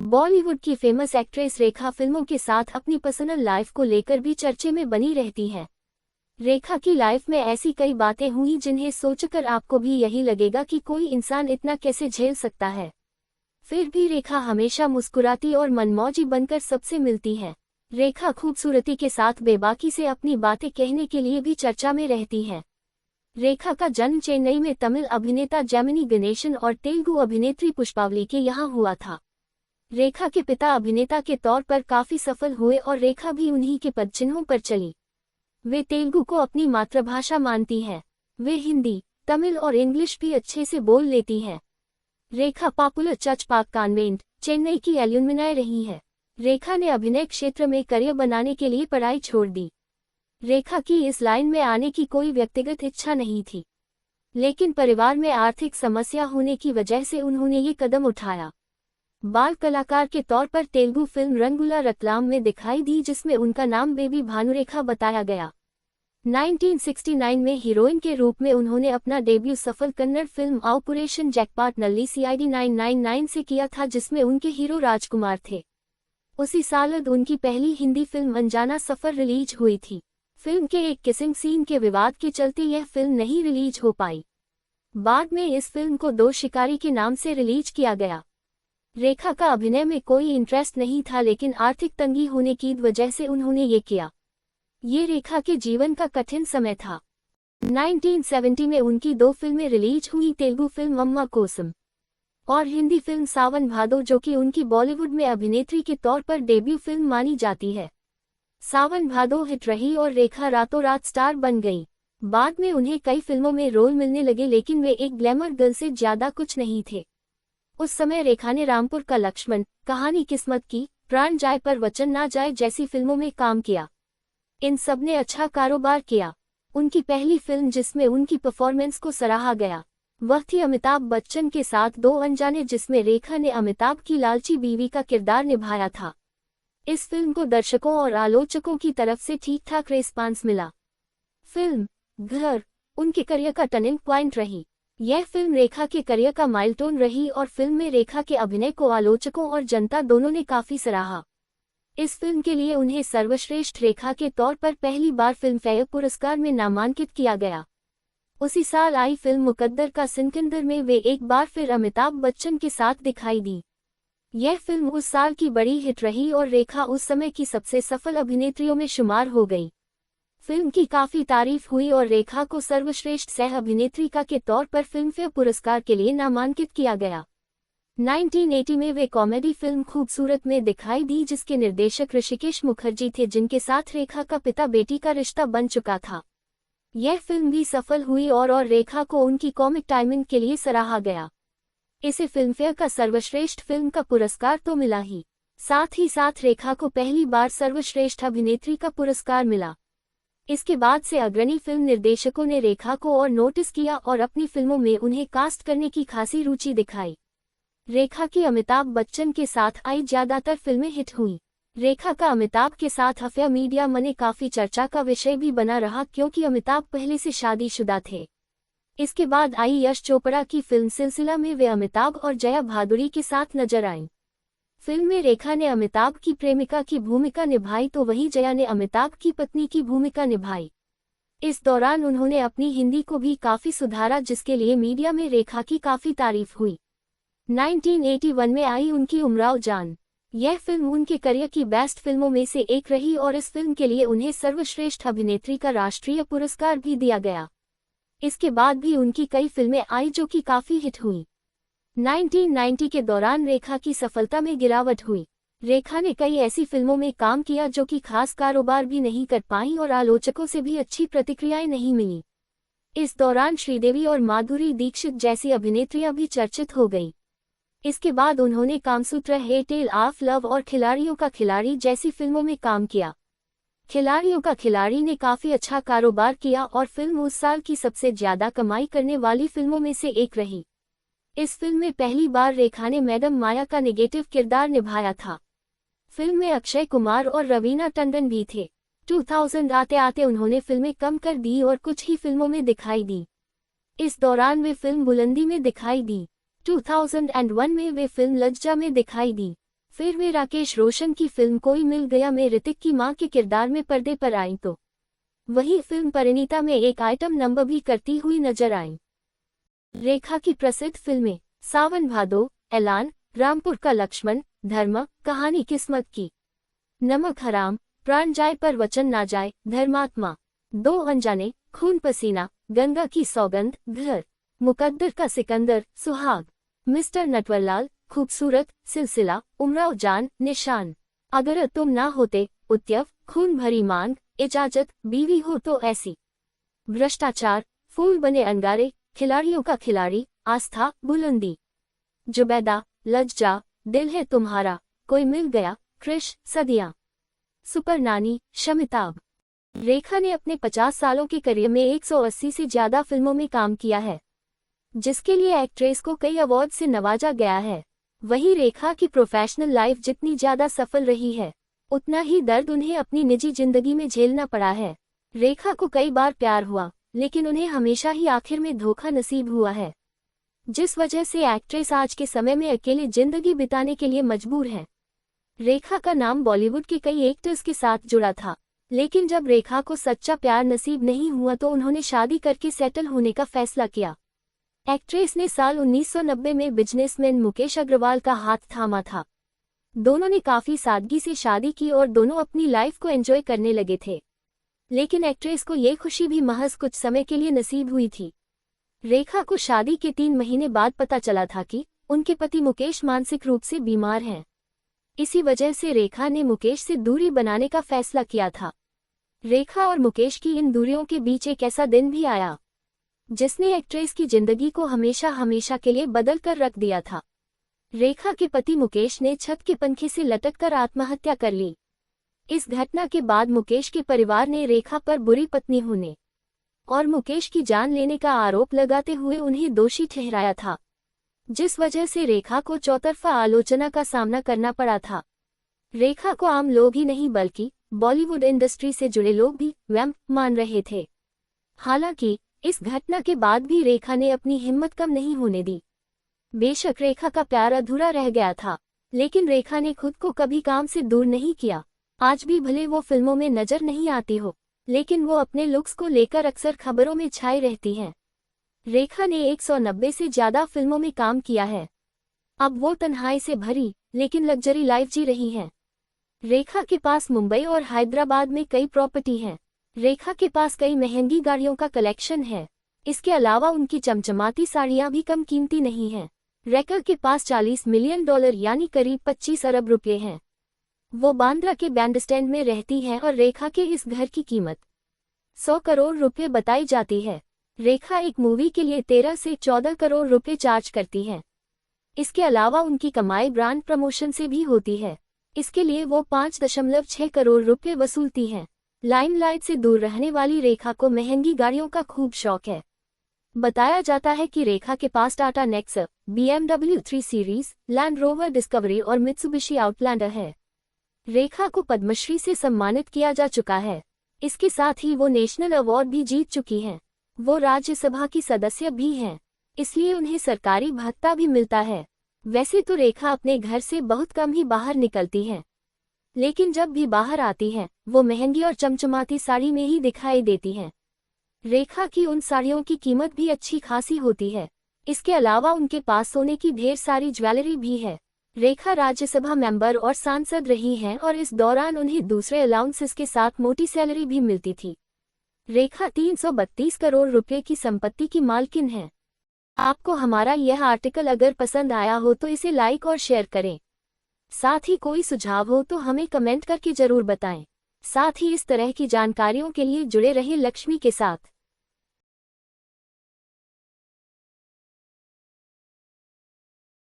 बॉलीवुड की famous actress रेखा फिल्मों के साथ अपनी पर्सनल लाइफ को लेकर भी चर्चे में बनी रहती हैं। रेखा की लाइफ में ऐसी कई बातें हुई जिन्हें सोचकर आपको भी यही लगेगा कि कोई इंसान इतना कैसे झेल सकता है। फिर भी रेखा हमेशा मुस्कुराती और मनमौजी बनकर सबसे मिलती है। रेखा खूबसूरती के साथ बेबाकी से अपनी बातें कहने के लिए भी चर्चा में रहती है। रेखा का जन्म चेन्नई में तमिल अभिनेता जेमिनी गणेशन और तेलुगु अभिनेत्री पुष्पावली के यहाँ हुआ था। रेखा के पिता अभिनेता के तौर पर काफी सफल हुए और रेखा भी उन्हीं के पदचिन्हों पर चली। वे तेलुगु को अपनी मातृभाषा मानती हैं। वे हिंदी, तमिल और इंग्लिश भी अच्छे से बोल लेती हैं। Rekha popular church park convent, Chennai की एल्यूमिनाई रही है। रेखा ने अभिनय क्षेत्र में करियर बनाने के लिए पढ़ाई छोड़ दी। रेखा की इस लाइन में आने की कोई व्यक्तिगत इच्छा नहीं थी, लेकिन परिवार में आर्थिक समस्या होने की वजह से उन्होंने ये कदम उठाया। बाल कलाकार के तौर पर तेलुगु फिल्म रंगुला रतलाम में दिखाई दी, जिसमें उनका नाम बेबी भानुरेखा बताया गया। 1969 में हीरोइन के रूप में उन्होंने अपना डेब्यू सफल कन्नड़ फिल्म ऑपरेशन जैकपॉट नल्ली CID 999 से किया था, जिसमें उनके हीरो राजकुमार थे। उसी साल उनकी पहली हिंदी फिल्म अनजाना सफर रिलीज हुई थी। फिल्म के एक किसिंग सीन के विवाद के चलते यह फिल्म नहीं रिलीज हो पाई। बाद में इस फिल्म को दो शिकारी के नाम से रिलीज किया गया। रेखा का अभिनय में कोई इंटरेस्ट नहीं था, लेकिन आर्थिक तंगी होने की वजह से उन्होंने ये किया। ये रेखा के जीवन का कठिन समय था। 1970 में उनकी दो फिल्में रिलीज हुई, तेलुगु फिल्म अम्मा कोसम और हिंदी फिल्म सावन भादो, जो कि उनकी बॉलीवुड में अभिनेत्री के तौर पर डेब्यू फिल्म मानी जाती है। सावन भादो हिट रही और रेखा रातों रात स्टार बन गई। बाद में उन्हें कई फिल्मों में रोल मिलने लगे, लेकिन वे एक ग्लैमर गर्ल से ज्यादा कुछ नहीं थे। उस समय रेखा ने रामपुर का लक्ष्मण, कहानी किस्मत की, प्राण जाए पर वचन ना जाए जैसी फिल्मों में काम किया। इन सब ने अच्छा कारोबार किया। उनकी पहली फिल्म जिसमें उनकी परफॉर्मेंस को सराहा गया वह थी अमिताभ बच्चन के साथ दो अनजाने, जिसमें रेखा ने अमिताभ की लालची बीवी का किरदार निभाया था। इस फिल्म को दर्शकों और आलोचकों की तरफ से ठीक ठाक रिस्पांस मिला। फिल्म घर उनके करियर का टर्निंग पॉइंट रही। यह फिल्म रेखा के करियर का माइलस्टोन रही और फिल्म में रेखा के अभिनय को आलोचकों और जनता दोनों ने काफी सराहा। इस फिल्म के लिए उन्हें सर्वश्रेष्ठ रेखा के तौर पर पहली बार फिल्मफेयर पुरस्कार में नामांकित किया गया। उसी साल आई फिल्म मुकद्दर का सिकंदर में वे एक बार फिर अमिताभ बच्चन के साथ दिखाई दी। यह फिल्म उस साल की बड़ी हिट रही और रेखा उस समय की सबसे सफल अभिनेत्रियों में शुमार हो गई। फिल्म की काफी तारीफ हुई और रेखा को सर्वश्रेष्ठ सह अभिनेत्रिका के तौर पर फिल्मफेयर पुरस्कार के लिए नामांकित किया गया। 1980 में वे कॉमेडी फिल्म खूबसूरत में दिखाई दी, जिसके निर्देशक ऋषिकेश मुखर्जी थे, जिनके साथ रेखा का पिता बेटी का रिश्ता बन चुका था। यह फिल्म भी सफल हुई और रेखा को उनकी कॉमिक टाइमिंग के लिए सराहा गया। इसे फिल्मफेयर का सर्वश्रेष्ठ फिल्म का पुरस्कार तो मिला ही साथ रेखा को पहली बार सर्वश्रेष्ठ अभिनेत्री का पुरस्कार मिला। इसके बाद से अग्रणी फिल्म निर्देशकों ने रेखा को और नोटिस किया और अपनी फिल्मों में उन्हें कास्ट करने की खासी रुचि दिखाई। रेखा की अमिताभ बच्चन के साथ आई ज्यादातर फिल्में हिट हुईं। रेखा का अमिताभ के साथ अफेयर मीडिया में काफी चर्चा का विषय भी बना रहा, क्योंकि अमिताभ पहले से शादीशुदा थे। इसके बाद आई यश चोपड़ा की फिल्म सिलसिला में वे अमिताभ और जया भादुरी के साथ नजर आईं। फिल्म में रेखा ने अमिताभ की प्रेमिका की भूमिका निभाई, तो वहीं जया ने अमिताभ की पत्नी की भूमिका निभाई। इस दौरान उन्होंने अपनी हिंदी को भी काफी सुधारा, जिसके लिए मीडिया में रेखा की काफी तारीफ हुई। 1981 में आई उनकी उमराव जान। यह फिल्म उनके करियर की बेस्ट फिल्मों में से एक रही और इस फिल्म के लिए उन्हें सर्वश्रेष्ठ अभिनेत्री का राष्ट्रीय पुरस्कार भी दिया गया। इसके बाद भी उनकी कई फिल्में आई जो कि काफी हिट हुई। 1990 के दौरान रेखा की सफलता में गिरावट हुई। रेखा ने कई ऐसी फिल्मों में काम किया जो कि खास कारोबार भी नहीं कर पाईं और आलोचकों से भी अच्छी प्रतिक्रियाएं नहीं मिली। इस दौरान श्रीदेवी और माधुरी दीक्षित जैसी अभिनेत्रियां भी चर्चित हो गई। इसके बाद उन्होंने कामसूत्र, ए टेल ऑफ लव और खिलाड़ियों का खिलाड़ी जैसी फिल्मों में काम किया। खिलाड़ियों का खिलाड़ी ने काफी अच्छा कारोबार किया और फिल्म उस साल की सबसे ज्यादा कमाई करने वाली फिल्मों में से एक रही। इस फिल्म में पहली बार रेखा ने मैडम माया का नेगेटिव किरदार निभाया था। फिल्म में अक्षय कुमार और रवीना टंडन भी थे। 2000 आते आते उन्होंने फिल्में कम कर दी और कुछ ही फिल्मों में दिखाई दी। इस दौरान वे फिल्म बुलंदी में दिखाई दी। 2001 में वे फिल्म लज्जा में दिखाई दी। फिर वे राकेश रोशन की फिल्म कोई मिल गया में ऋतिक की मां के किरदार में पर्दे पर आईं तो वही फिल्म परिणीता में एक आइटम नंबर भी करती हुई नजर आईं। रेखा की प्रसिद्ध फिल्में सावन भादो, ऐलान, रामपुर का लक्ष्मण, धर्म, कहानी किस्मत की, नमक हराम, प्राण जाए पर वचन ना जाए, धर्मात्मा, दो अनजाने, खून पसीना, गंगा की सौगंध, घर, मुकद्दर का सिकंदर, सुहाग, मिस्टर नटवरलाल, खूबसूरत, सिलसिला, उमराव जान, निशान, अगर तुम ना होते, उत्यव, खून भरी मांग, इजाजत, बीवी हो तो ऐसी, भ्रष्टाचार, फूल बने अंगारे, खिलाड़ियों का खिलाड़ी, आस्था, बुलंदी, जुबैदा, लज्जा, दिल है तुम्हारा, कोई मिल गया, क्रिश, सदियां, सुपर नानी, शमिताभ। रेखा ने अपने 50 सालों के करियर में 180 से ज्यादा फिल्मों में काम किया है, जिसके लिए एक्ट्रेस को कई अवार्ड से नवाजा गया है। वहीं रेखा की प्रोफेशनल लाइफ जितनी ज्यादा सफल रही है, उतना ही दर्द उन्हें अपनी निजी जिंदगी में झेलना पड़ा है। रेखा को कई बार प्यार हुआ, लेकिन उन्हें हमेशा ही आखिर में धोखा नसीब हुआ है, जिस वजह से एक्ट्रेस आज के समय में अकेले जिंदगी बिताने के लिए मजबूर है। रेखा का नाम बॉलीवुड के कई एक्टर्स के साथ जुड़ा था, लेकिन जब रेखा को सच्चा प्यार नसीब नहीं हुआ तो उन्होंने शादी करके सेटल होने का फैसला किया। एक्ट्रेस ने साल 1990 में बिजनेसमैन मुकेश अग्रवाल का हाथ थामा था। दोनों ने काफी सादगी से शादी की और दोनों अपनी लाइफ को एंजॉय करने लगे थे, लेकिन एक्ट्रेस को ये खुशी भी महज कुछ समय के लिए नसीब हुई थी। रेखा को शादी के 3 महीने बाद पता चला था कि उनके पति मुकेश मानसिक रूप से बीमार हैं। इसी वजह से रेखा ने मुकेश से दूरी बनाने का फैसला किया था। रेखा और मुकेश की इन दूरियों के बीच एक ऐसा दिन भी आया, जिसने एक्ट्रेस की जिंदगी को हमेशा हमेशा के लिए बदल कर रख दिया था। रेखा के पति मुकेश ने छत के पंखे से लटककर आत्महत्या कर ली। इस घटना के बाद मुकेश के परिवार ने रेखा पर बुरी पत्नी होने और मुकेश की जान लेने का आरोप लगाते हुए उन्हें दोषी ठहराया था, जिस वजह से रेखा को चौतरफा आलोचना का सामना करना पड़ा था। रेखा को आम लोग ही नहीं बल्कि बॉलीवुड इंडस्ट्री से जुड़े लोग भी वैम्प मान रहे थे। हालांकि इस घटना के बाद भी रेखा ने अपनी हिम्मत कम नहीं होने दी। बेशक रेखा का प्यार अधूरा रह गया था, लेकिन रेखा ने खुद को कभी काम से दूर नहीं किया। आज भी भले वो फिल्मों में नजर नहीं आती हो, लेकिन वो अपने लुक्स को लेकर अक्सर खबरों में छाई रहती हैं। रेखा ने 190 से ज्यादा फिल्मों में काम किया है। अब वो तन्हाई से भरी लेकिन लग्जरी लाइफ जी रही हैं। रेखा के पास मुंबई और हैदराबाद में कई प्रॉपर्टी हैं। रेखा के पास कई महंगी गाड़ियों का कलेक्शन है। इसके अलावा उनकी चमचमाती साड़ियां भी कम कीमती नहीं हैं। रेखा के पास $40 मिलियन यानी करीब 25 अरब रुपये हैं। वो बांद्रा के बैंडस्टैंड में रहती हैं और रेखा के इस घर की कीमत 100 करोड़ रुपए बताई जाती है। रेखा एक मूवी के लिए 13 से 14 करोड़ रुपए चार्ज करती हैं। इसके अलावा उनकी कमाई ब्रांड प्रमोशन से भी होती है। इसके लिए वो 5.6 करोड़ रुपए वसूलती हैं। लाइमलाइट से दूर रहने वाली रेखा को महंगी गाड़ियों का खूब शौक है। बताया जाता है कि रेखा के पास Tata Nexus, BMW 3 series, Land Rover Discovery और मित्सुबिशी आउटलैंडर है। रेखा को पद्मश्री से सम्मानित किया जा चुका है। इसके साथ ही वो नेशनल अवार्ड भी जीत चुकी हैं। वो राज्यसभा की सदस्य भी हैं, इसलिए उन्हें सरकारी भत्ता भी मिलता है। वैसे तो रेखा अपने घर से बहुत कम ही बाहर निकलती हैं, लेकिन जब भी बाहर आती हैं, वो महंगी और चमचमाती साड़ी में ही दिखाई देती हैं। रेखा की उन साड़ियों की कीमत भी अच्छी खासी होती है। इसके अलावा उनके पास सोने की ढेर सारी ज्वेलरी भी है। रेखा राज्यसभा मेंबर और सांसद रही हैं और इस दौरान उन्हें दूसरे अलाउंसेस के साथ मोटी सैलरी भी मिलती थी। रेखा 332 करोड़ रुपए की संपत्ति की मालकिन है। आपको हमारा यह आर्टिकल अगर पसंद आया हो तो इसे लाइक और शेयर करें। साथ ही कोई सुझाव हो तो हमें कमेंट करके जरूर बताएं। साथ ही इस तरह की जानकारियों के लिए जुड़े रहिए लक्ष्मी के साथ।